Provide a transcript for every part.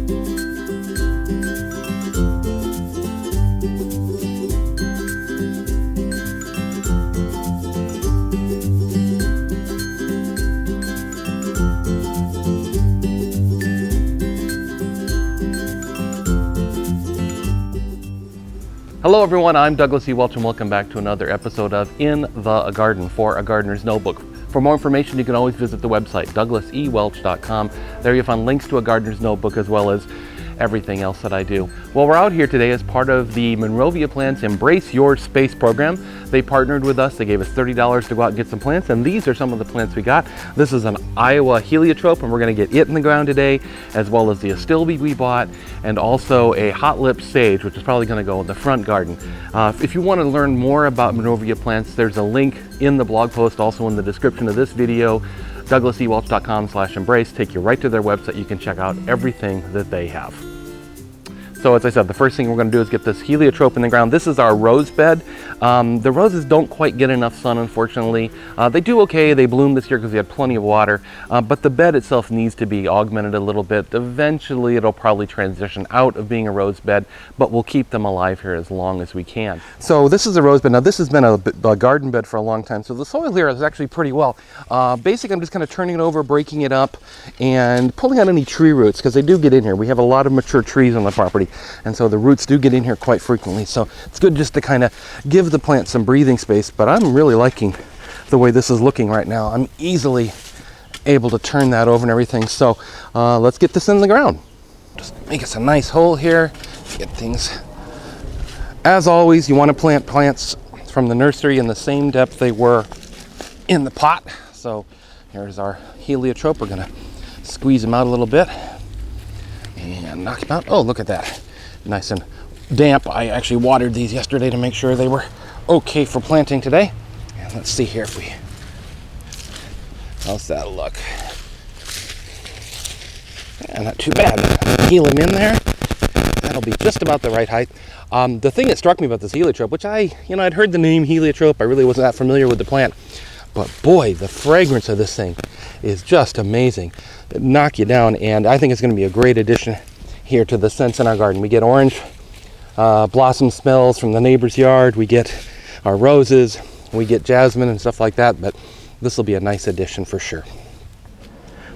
Hello everyone, I'm Douglas E. Welch and welcome back to another episode of In the Garden for A Gardener's Notebook. For more information, you can always visit the website, douglasewelch.com. There you'll find links to A Gardener's Notebook as well as everything else that I do. Well, we're out here today as part of the Monrovia Plants Embrace Your Space program. They partnered with us. They gave us $30 to go out and get some plants, and these are some of the plants we got. This is an Iowa heliotrope, and we're going to get it in the ground today, as well as the astilbe we bought, and also a hot lip sage, which is probably going to go in the front garden. If you want to learn more about Monrovia plants, there's a link in the blog post, also in the description of this video. douglasewelch.com/embrace take you right to their website. You can check out everything that they have. So as I said, the first thing we're going to do is get this heliotrope in the ground. This is our rose bed. The roses don't quite get enough sun, unfortunately. They do okay. They bloomed this year because we had plenty of water, but the bed itself needs to be augmented a little bit. Eventually it'll probably transition out of being a rose bed, but we'll keep them alive here as long as we can. So this is a rose bed. Now this has been a garden bed for a long time, so the soil here is actually pretty well. Basically I'm just kind of turning it over, breaking it up, and pulling out any tree roots because they do get in here. We have a lot of mature trees on the property, and so the roots do get in here quite frequently. So it's good just to kind of give the plant some breathing space, but I'm really liking the way this is looking right now. I'm easily able to turn that over and everything. So let's get this in the ground. Just make us a nice hole here, get things. As always, you want to plant plants from the nursery in the same depth they were in the pot. So here's our heliotrope. We're gonna squeeze them out a little bit and knock them out. Oh, look at that, nice and damp. I actually watered these yesterday to make sure they were okay for planting today. And let's see here if we, how's that look? Yeah, not too bad. Heel them in there. That'll be just about the right height. The thing that struck me about this heliotrope, which I'd heard the name heliotrope, I really wasn't that familiar with the plant, but boy, the fragrance of this thing is just amazing. It'll knock you down, and I think it's going to be a great addition here to the scents in our garden. We get orange blossom smells from the neighbor's yard, we get our roses, we get jasmine and stuff like that, but this will be a nice addition for sure.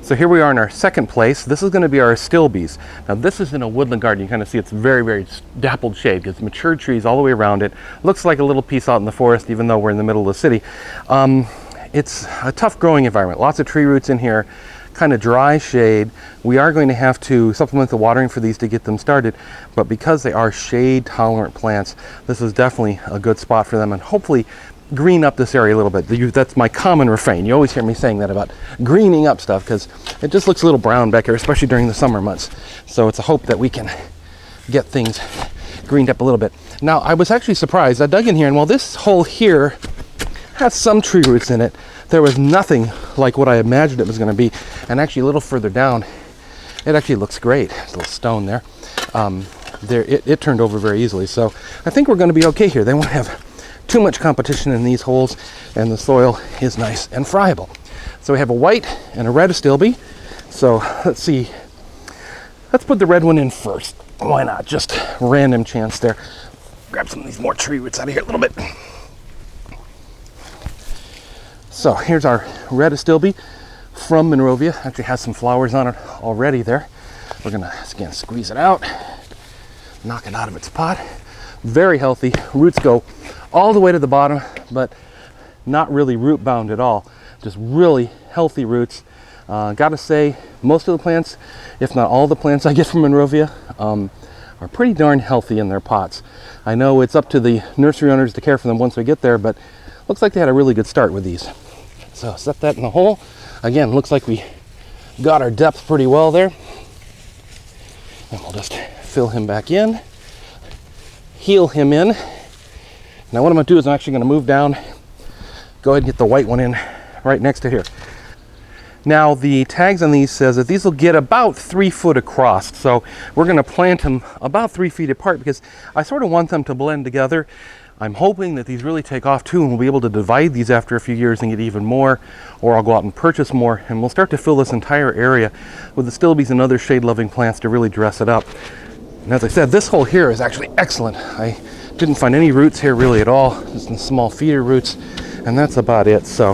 So here we are in our second place. This is going to be our astilbes. Now this is in a woodland garden. You kind of see it's very, very dappled shade because mature trees all the way around it. Looks like a little piece out in the forest, even though we're in the middle of the city. It's a tough growing environment. Lots of tree roots in here, kind of dry shade. We are going to have to supplement the watering for these to get them started, but because they are shade tolerant plants, this is definitely a good spot for them, and hopefully green up this area a little bit. That's my common refrain. You always hear me saying that about greening up stuff because it just looks a little brown back here, especially during the summer months. So it's a hope that we can get things greened up a little bit. Now I was actually surprised. I dug in here, and while this hole here has some tree roots in it, there was nothing like what I imagined it was going to be. And actually a little further down, it actually looks great. There's a little stone there. It turned over very easily. So I think we're going to be okay here. They won't have too much competition in these holes, and the soil is nice and friable. So we have a white and a red astilbe. So let's see. Let's put the red one in first. Why not? Just random chance there. Grab some of these more tree roots out of here a little bit. So here's our red astilbe from Monrovia. Actually has some flowers on it already there. We're gonna, again, squeeze it out, knock it out of its pot. Very healthy. Roots go all the way to the bottom, but not really root bound at all. Just really healthy roots. Gotta say, most of the plants, if not all the plants I get from Monrovia, are pretty darn healthy in their pots. I know it's up to the nursery owners to care for them once we get there, but looks like they had a really good start with these. So set that in the hole. Again, looks like we got our depth pretty well there. And we'll just fill him back in, heel him in. Now what I'm going to do is I'm actually going to move down, go ahead and get the white one in right next to here. Now the tags on these says that these will get about 3 foot across. So we're going to plant them about 3 feet apart because I sort of want them to blend together. I'm hoping that these really take off too, and we'll be able to divide these after a few years and get even more, or I'll go out and purchase more, and we'll start to fill this entire area with astilbes and other shade-loving plants to really dress it up. And as I said, this hole here is actually excellent. I didn't find any roots here really at all, just some small feeder roots, and that's about it. So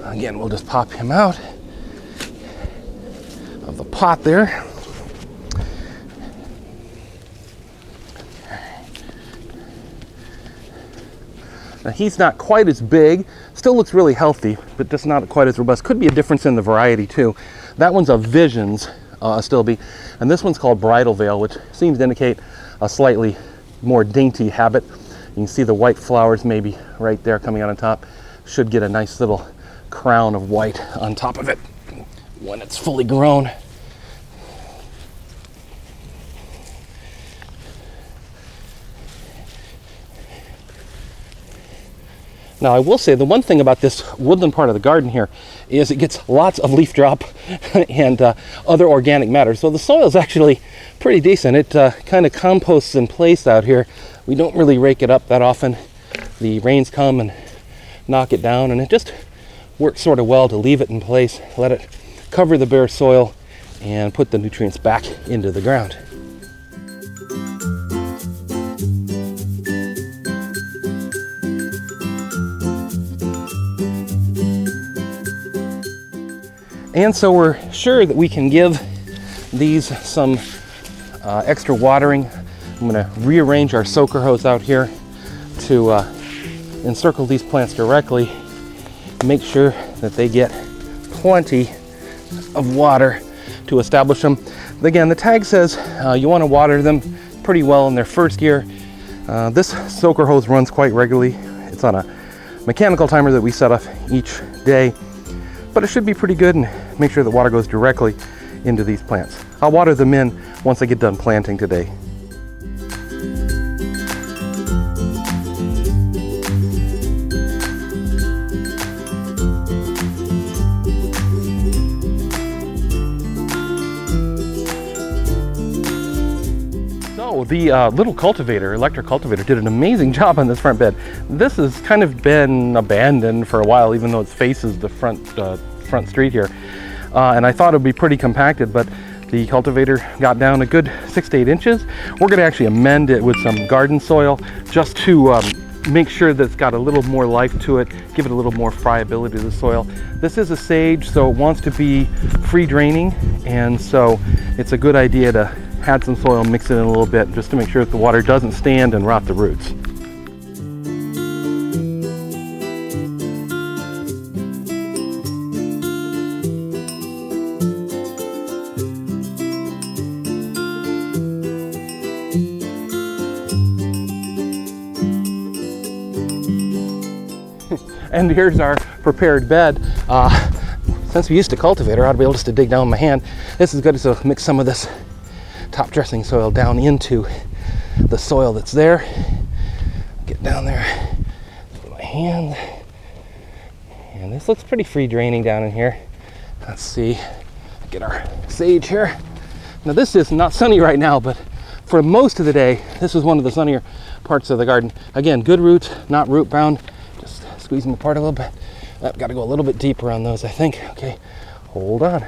again, we'll just pop him out of the pot there. Now he's not quite as big, still looks really healthy, but just not quite as robust. Could be a difference in the variety too. That one's a Visions astilbe, and this one's called Bridal Veil, which seems to indicate a slightly more dainty habit. You can see the white flowers maybe right there coming out on top. Should get a nice little crown of white on top of it when it's fully grown. Now I will say the one thing about this woodland part of the garden here is it gets lots of leaf drop and other organic matter. So the soil is actually pretty decent. It kind of composts in place out here. We don't really rake it up that often. The rains come and knock it down, and it just works sort of well to leave it in place, let it cover the bare soil, and put the nutrients back into the ground. And so we're sure that we can give these some extra watering. I'm going to rearrange our soaker hose out here to encircle these plants directly, make sure that they get plenty of water to establish them. Again, the tag says you want to water them pretty well in their first year. This soaker hose runs quite regularly. It's on a mechanical timer that we set off each day, but it should be pretty good, and make sure the water goes directly into these plants. I'll water them in once I get done planting today. So the little cultivator, electric cultivator, did an amazing job on this front bed. This has kind of been abandoned for a while, even though it faces the front street here. And I thought it would be pretty compacted, but the cultivator got down a good 6 to 8 inches. We're going to actually amend it with some garden soil just to make sure that it's got a little more life to it, give it a little more friability to the soil. This is a sage, so it wants to be free draining, and so it's a good idea to add some soil, mix it in a little bit, just to make sure that the water doesn't stand and rot the roots. And here's our prepared bed. Since we used a cultivator, I'd be able just to dig down with my hand. This is good to mix some of this top dressing soil down into the soil that's there. Get down there with my hand. And this looks pretty free draining down in here. Let's see, get our sage here. Now this is not sunny right now, but for most of the day, this is one of the sunnier parts of the garden. Again, good roots, not root bound. Just squeeze them apart a little bit. I've got to go a little bit deeper on those, I think. Okay, hold on.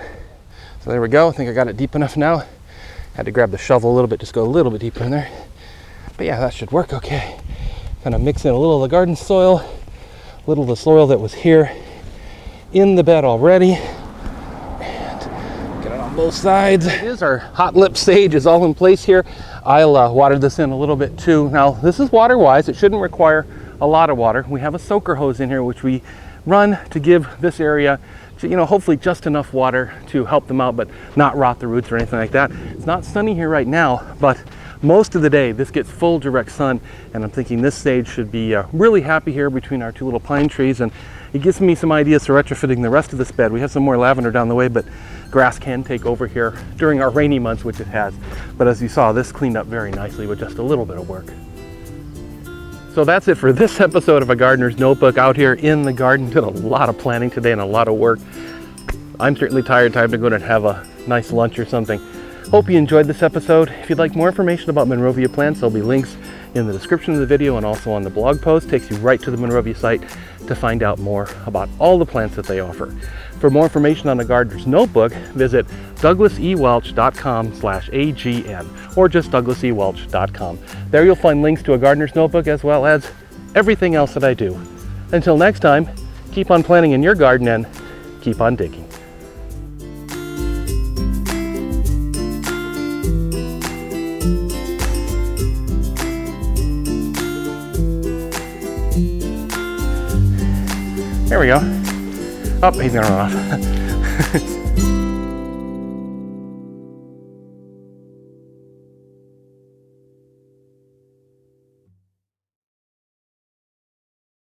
So there we go. I think I got it deep enough now. Had to grab the shovel a little bit, just go a little bit deeper in there. But yeah, that should work okay. Kind of mix in a little of the garden soil, a little of the soil that was here in the bed already. And get it on both sides. It is our hot lip sage is all in place here. I'll water this in a little bit too. Now, this is water wise. It shouldn't require a lot of water. We have a soaker hose in here, which we run to give this area, hopefully just enough water to help them out, but not rot the roots or anything like that. It's not sunny here right now, but most of the day this gets full direct sun, and I'm thinking this sage should be really happy here between our two little pine trees, and it gives me some ideas for retrofitting the rest of this bed. We have some more lavender down the way, but grass can take over here during our rainy months, which it has. But as you saw, this cleaned up very nicely with just a little bit of work. So that's it for this episode of A Gardener's Notebook out here in the garden. Did a lot of planning today and a lot of work. I'm certainly tired. Time to go and have a nice lunch or something. Hope you enjoyed this episode. If you'd like more information about Monrovia plants, there'll be links in the description of the video and also on the blog post. Takes you right to the Monrovia site to find out more about all the plants that they offer. For more information on the Gardener's Notebook, visit douglasewelch.com/AGN or just douglasewelch.com. There you'll find links to a Gardener's Notebook as well as everything else that I do. Until next time, keep on planting in your garden and keep on digging. There we go. Oh, he's gonna run off.